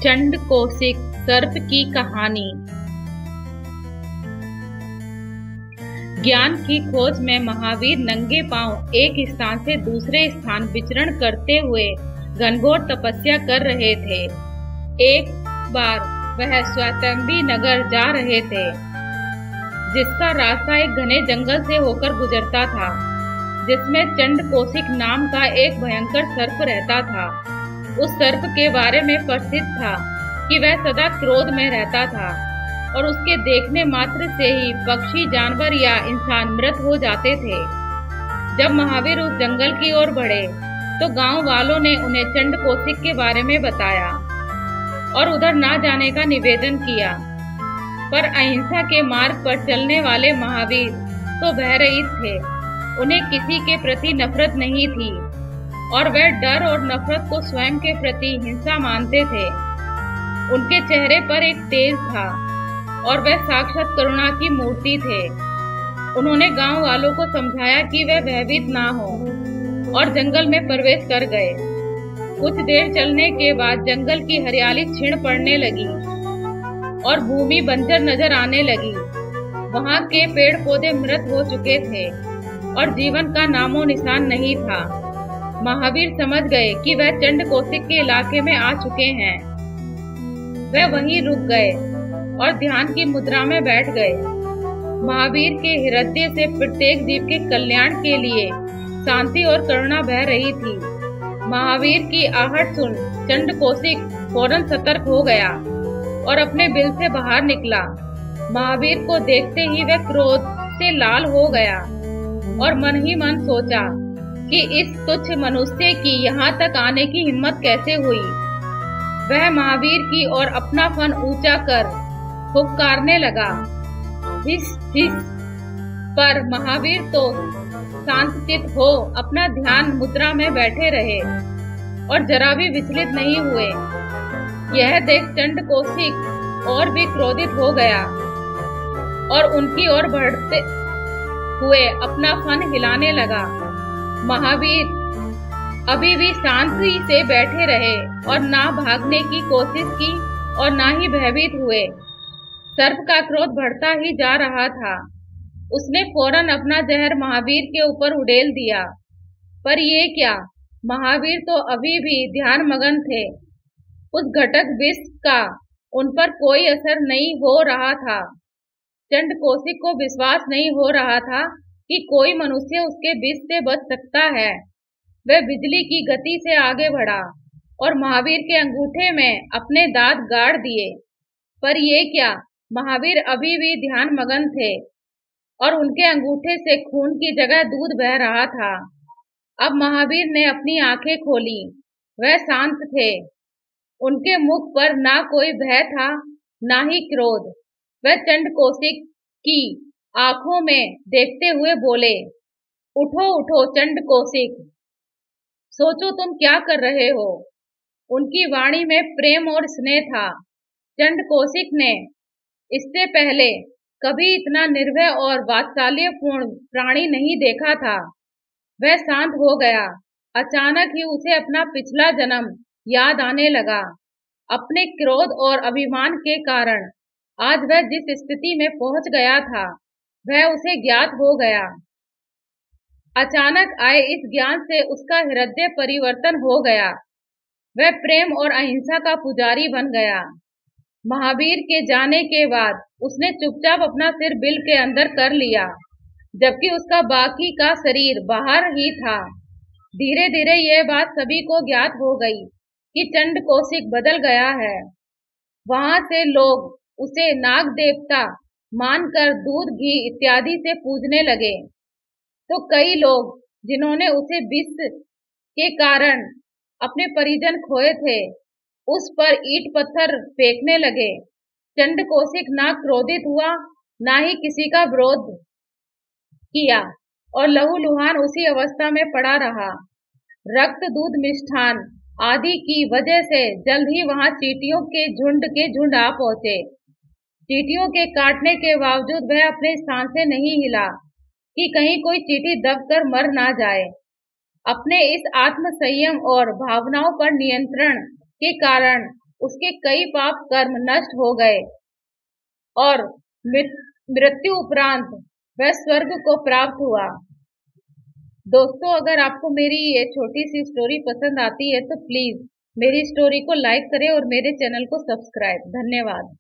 चंड कौशिक सर्प की कहानी। ज्ञान की खोज में महावीर नंगे पांव एक स्थान से दूसरे स्थान विचरण करते हुए घनघोर तपस्या कर रहे थे। एक बार वह स्वयंभी नगर जा रहे थे, जिसका रास्ता एक घने जंगल से होकर गुजरता था, जिसमें चंड कौशिक नाम का एक भयंकर सर्प रहता था। उस सर्प के बारे में प्रसिद्ध था कि वह सदा क्रोध में रहता था और उसके देखने मात्र से ही पक्षी, जानवर या इंसान मृत हो जाते थे। जब महावीर उस जंगल की ओर बढ़े तो गांव वालों ने उन्हें चंड कौशिक के बारे में बताया और उधर ना जाने का निवेदन किया। पर अहिंसा के मार्ग पर चलने वाले महावीर तो भयरहित थे। उन्हें किसी के प्रति नफरत नहीं थी और वह डर और नफरत को स्वयं के प्रति हिंसा मानते थे। उनके चेहरे पर एक तेज था और वह साक्षात करुणा की मूर्ति थे। उन्होंने गांव वालों को समझाया कि वे भयभीत ना हो और जंगल में प्रवेश कर गए। कुछ देर चलने के बाद जंगल की हरियाली क्षीण पड़ने लगी और भूमि बंजर नजर आने लगी। वहां के पेड़ पौधे मृत हो चुके थे और जीवन का नामो निशान नहीं था। महावीर समझ गए कि वह चंड कौशिक के इलाके में आ चुके हैं। वह वहीं रुक गए और ध्यान की मुद्रा में बैठ गए। महावीर के हृदय से प्रत्येक जीव के कल्याण के लिए शांति और करुणा बह रही थी। महावीर की आहट सुन चंड कौशिक फौरन सतर्क हो गया और अपने बिल से बाहर निकला। महावीर को देखते ही वह क्रोध से लाल हो गया और मन ही मन सोचा कि इस तुच्छ मनुष्य की यहाँ तक आने की हिम्मत कैसे हुई। वह महावीर की ओर अपना फन ऊंचा कर फुफकारने लगा, हिस हिस। पर महावीर तो शांतचित हो अपना ध्यान मुद्रा में बैठे रहे और जरा भी विचलित नहीं हुए। यह देख चंड कौशिक और भी क्रोधित हो गया और उनकी ओर बढ़ते हुए अपना फन हिलाने लगा। महावीर अभी भी शांति से बैठे रहे और ना भागने की कोशिश की और ना ही भयभीत हुए। सर्प का क्रोध बढ़ता ही जा रहा था। उसने फौरन अपना जहर महावीर के ऊपर उड़ेल दिया। पर ये क्या, महावीर तो अभी भी ध्यान मगन थे। उस घटक विष का उन पर कोई असर नहीं हो रहा था। चंड कौशिक को विश्वास नहीं हो रहा था कि कोई मनुष्य उसके विष से बच सकता है। वह बिजली की गति से आगे बढ़ा और महावीर के अंगूठे में अपने दांत गाड़ दिए। पर ये क्या, महावीर अभी भी ध्यान मगन थे और उनके अंगूठे से खून की जगह दूध बह रहा था। अब महावीर ने अपनी आंखें खोली। वह शांत थे। उनके मुख पर ना कोई भय था ना ही क्रोध। वह चंड कौशिक की आंखों में देखते हुए बोले, उठो उठो चंड कौशिक, सोचो तुम क्या कर रहे हो। उनकी वाणी में प्रेम और स्नेह था। चंड कौशिक ने इससे पहले कभी इतना निर्भय और वात्सल्यपूर्ण प्राणी नहीं देखा था। वह शांत हो गया। अचानक ही उसे अपना पिछला जन्म याद आने लगा। अपने क्रोध और अभिमान के कारण आज वह जिस स्थिति में पहुंच गया था वह उसे ज्ञात हो गया। अचानक आए इस ज्ञान से उसका हृदय परिवर्तन हो गया। वह प्रेम और अहिंसा का पुजारी बन गया। महावीर के जाने के बाद उसने चुपचाप अपना सिर बिल के अंदर कर लिया, जबकि उसका बाकी का शरीर बाहर ही था। धीरे धीरे यह बात सभी को ज्ञात हो गई कि चंड कौशिक बदल गया है। वहां से लोग उसे नाग देवता मानकर दूध, घी इत्यादि से पूजने लगे। तो कई लोग जिन्होंने उसे विष के कारण अपने परिजन खोए थे, उस पर ईंट पत्थर फेंकने लगे। चंड कौशिक ना क्रोधित हुआ ना ही किसी का विरोध किया और लहूलुहान उसी अवस्था में पड़ा रहा। रक्त, दूध, मिष्ठान आदि की वजह से जल्द ही वहां चींटियों के झुंड आ पहुंचे। चींटियों के काटने के बावजूद वह अपने स्थान से नहीं हिला कि कहीं कोई चींटी दबकर मर ना जाए। अपने इस आत्म संयम और भावनाओं पर नियंत्रण के कारण उसके कई पाप कर्म नष्ट हो गए और मृत्यु उपरांत वह स्वर्ग को प्राप्त हुआ। दोस्तों, अगर आपको मेरी ये छोटी सी स्टोरी पसंद आती है तो प्लीज मेरी स्टोरी को लाइक करें और मेरे चैनल को सब्सक्राइब। धन्यवाद।